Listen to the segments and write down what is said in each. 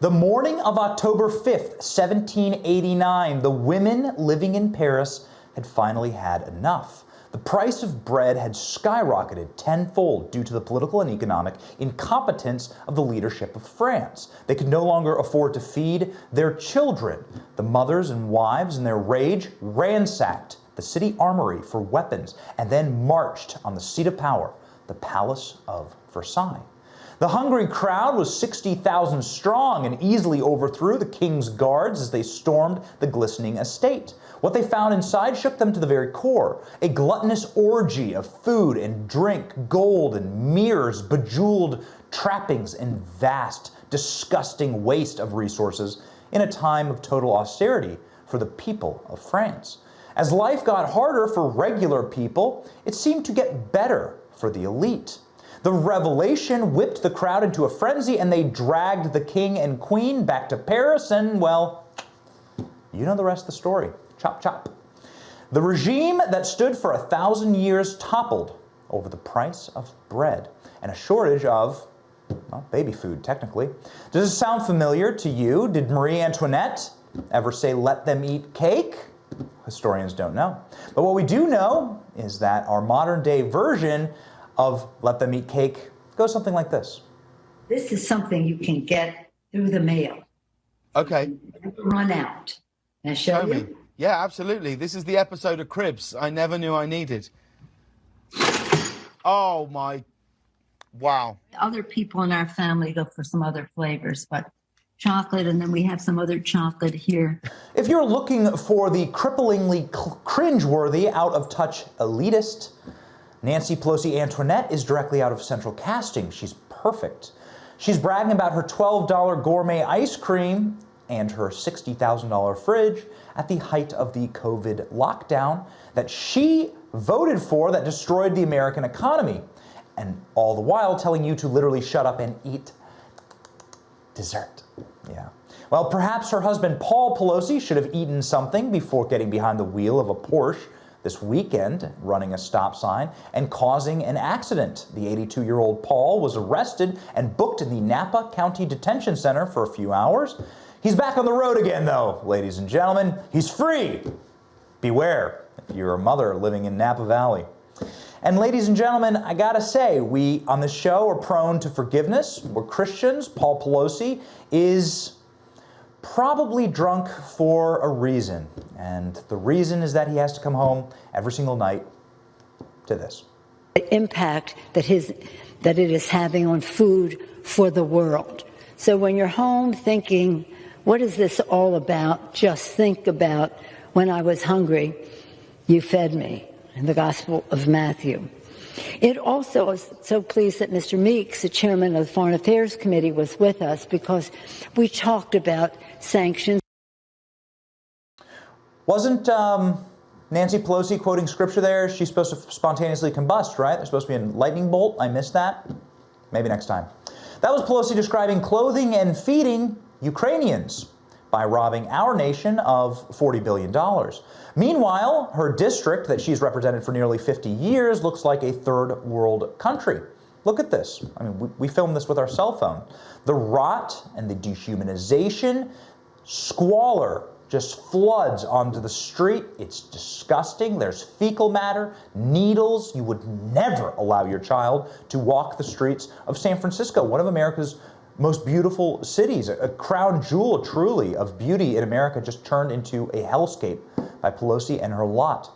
The morning of October 5th, 1789, the women living in Paris had finally had enough. The price of bread had skyrocketed tenfold due to the political and economic incompetence of the leadership of France. They could no longer afford to feed their children. The mothers and wives, in their rage, ransacked the city armory for weapons and then marched on the seat of power, the Palace of Versailles. The hungry crowd was 60,000 strong and easily overthrew the king's guards as they stormed the glistening estate. What they found inside shook them to the very core. A gluttonous orgy of food and drink, gold and mirrors, bejeweled trappings, and vast, disgusting waste of resources in a time of total austerity for the people of France. As life got harder for regular people, it seemed to get better for the elite. The revelation whipped the crowd into a frenzy, and they dragged the king and queen back to Paris, and, well, you know the rest of the story. Chop, chop. The regime that stood for 1,000 years toppled over the price of bread and a shortage of, well, baby food, technically. Does this sound familiar to you? Did Marie Antoinette ever say, "Let them eat cake"? Historians don't know. But what we do know is that our modern-day version of "Let them eat cake" goes something like this. This is something you can get through the mail. Okay. Run out. Can I show me? you? Yeah, absolutely. This is the episode of Cribs I never knew I needed. Oh my, wow. Other people in our family go for some other flavors, but chocolate, and then we have some other chocolate here. If you're looking for the cripplingly cringeworthy, out-of-touch elitist, Nancy Pelosi Antoinette is directly out of central casting. She's perfect. She's bragging about her $12 gourmet ice cream and her $60,000 fridge at the height of the COVID lockdown that she voted for that destroyed the American economy. And all the while telling you to literally shut up and eat dessert. Yeah. Well, perhaps her husband Paul Pelosi should have eaten something before getting behind the wheel of a Porsche this weekend, running a stop sign and causing an accident. The 82-year-old Paul was arrested and booked in the Napa County Detention Center for a few hours. He's back on the road again, though, ladies and gentlemen. He's free. Beware if you're a mother living in Napa Valley. And ladies and gentlemen, I gotta say, we on this show are prone to forgiveness. We're Christians. Paul Pelosi is probably drunk for a reason. And the reason is that he has to come home every single night to this. The impact that it is having on food for the world. So when you're home thinking, what is this all about? Just think about when I was hungry, you fed me, in the Gospel of Matthew. It also is so pleased that Mr. Meeks, the chairman of the Foreign Affairs Committee, was with us because we talked about sanctions. Wasn't Nancy Pelosi quoting scripture there? She's supposed to spontaneously combust, right? There's supposed to be a lightning bolt. I missed that. Maybe next time. That was Pelosi describing clothing and feeding Ukrainians by robbing our nation of $40 billion. Meanwhile, her district that she's represented for nearly 50 years looks like a third world country. Look at this. I mean, we filmed this with our cell phone. The rot and the dehumanization, squalor just floods onto the street. It's disgusting. There's fecal matter, needles. You would never allow your child to walk the streets of San Francisco, one of America's most beautiful cities, a crown jewel truly of beauty in America, just turned into a hellscape by Pelosi and her lot.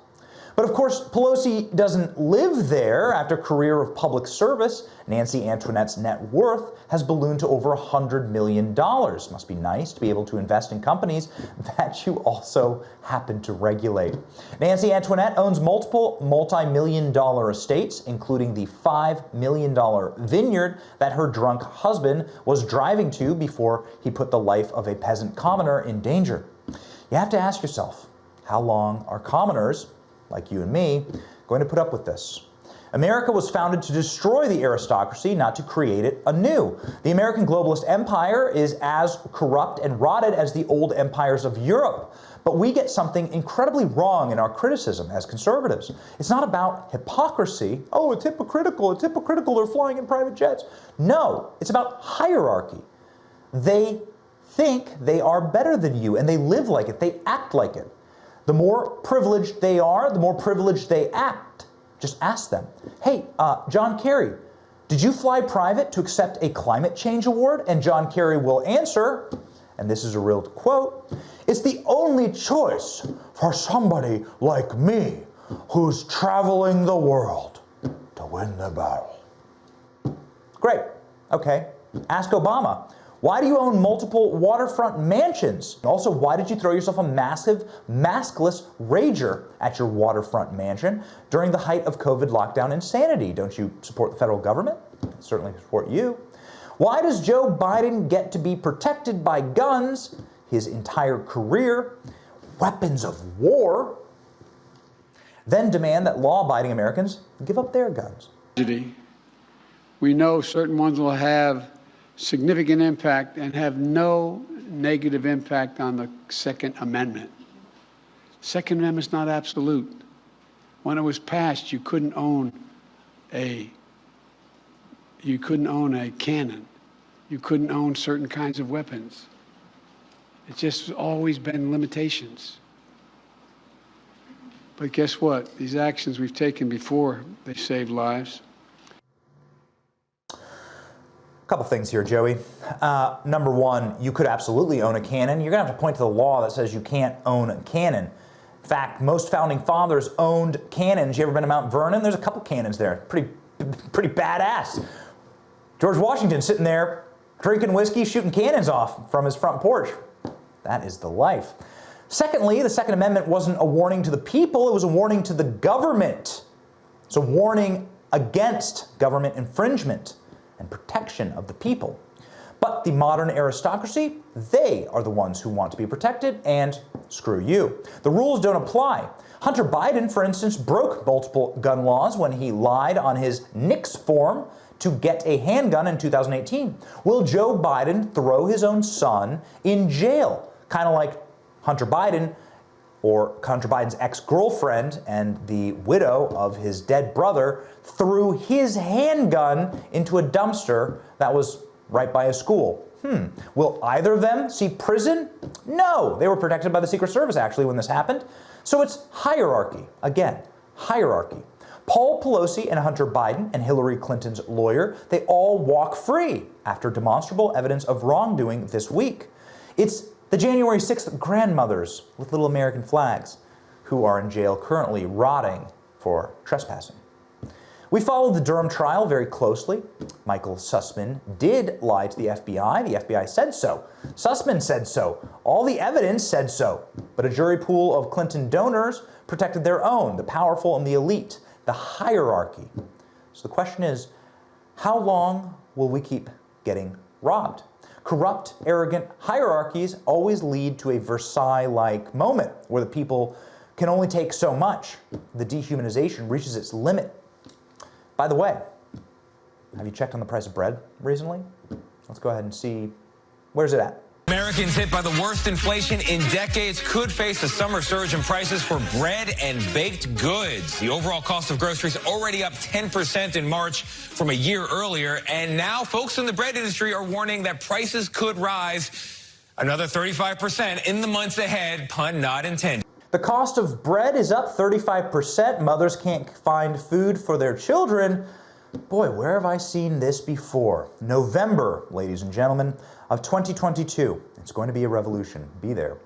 But of course, Pelosi doesn't live there. After a career of public service, Nancy Antoinette's net worth has ballooned to over $100 million. Must be nice to be able to invest in companies that you also happen to regulate. Nancy Antoinette owns multiple multi-million-dollar estates, including the $5 million vineyard that her drunk husband was driving to before he put the life of a peasant commoner in danger. You have to ask yourself, how long are commoners, like you and me, going to put up with this? America was founded to destroy the aristocracy, not to create it anew. The American globalist empire is as corrupt and rotted as the old empires of Europe. But we get something incredibly wrong in our criticism as conservatives. It's not about hypocrisy. Oh, it's hypocritical, they're flying in private jets. No, it's about hierarchy. They think they are better than you, and they live like it, they act like it. The more privileged they are, the more privileged they act. Just ask them, hey, John Kerry, did you fly private to accept a climate change award? And John Kerry will answer, and this is a real quote, it's the only choice for somebody like me who's traveling the world to win the battle. Great, okay. Ask Obama, why do you own multiple waterfront mansions? Also, why did you throw yourself a massive, maskless rager at your waterfront mansion during the height of COVID lockdown insanity? Don't you support the federal government? I certainly support you. Why does Joe Biden get to be protected by guns his entire career, weapons of war, then demand that law-abiding Americans give up their guns? We know certain ones will have significant impact and have no negative impact on the Second Amendment. Second Amendment's not absolute. When it was passed, you couldn't own a cannon. You couldn't own certain kinds of weapons. It's just always been limitations. But guess what? These actions we've taken before, they saved lives. Couple things here, Joey. Number one, you could absolutely own a cannon. You're gonna have to point to the law that says you can't own a cannon. In fact, most founding fathers owned cannons. You ever been to Mount Vernon? There's a couple cannons there. Pretty badass. George Washington sitting there drinking whiskey, shooting cannons off from his front porch. That is the life. Secondly, the Second Amendment wasn't a warning to the people, it was a warning to the government. It's a warning against government infringement and protection of the people. But the modern aristocracy, they are the ones who want to be protected, and screw you. The rules don't apply. Hunter Biden, for instance, broke multiple gun laws when he lied on his NICS form to get a handgun in 2018. Will Joe Biden throw his own son in jail? Kind of like Hunter Biden, or Hunter Biden's ex-girlfriend and the widow of his dead brother, threw his handgun into a dumpster that was right by his school. Will either of them see prison? No, they were protected by the Secret Service actually when this happened. So it's hierarchy. Again, hierarchy. Paul Pelosi and Hunter Biden and Hillary Clinton's lawyer, they all walk free after demonstrable evidence of wrongdoing this week. It's the January 6th grandmothers with little American flags who are in jail currently rotting for trespassing. We followed the Durham trial very closely. Michael Sussman did lie to the FBI. The FBI said so. Sussman said so. All the evidence said so. But a jury pool of Clinton donors protected their own, the powerful and the elite, the hierarchy. So the question is, how long will we keep getting robbed? Corrupt, arrogant hierarchies always lead to a Versailles-like moment where the people can only take so much. The dehumanization reaches its limit. By the way, have you checked on the price of bread recently? Let's go ahead and see, where's it at? Americans hit by the worst inflation in decades could face a summer surge in prices for bread and baked goods. The overall cost of groceries already up 10% in March from a year earlier. And now folks in the bread industry are warning that prices could rise another 35% in the months ahead, pun not intended. The cost of bread is up 35%. Mothers can't find food for their children. Boy, where have I seen this before? November, ladies and gentlemen, of 2022. It's going to be a revolution. Be there.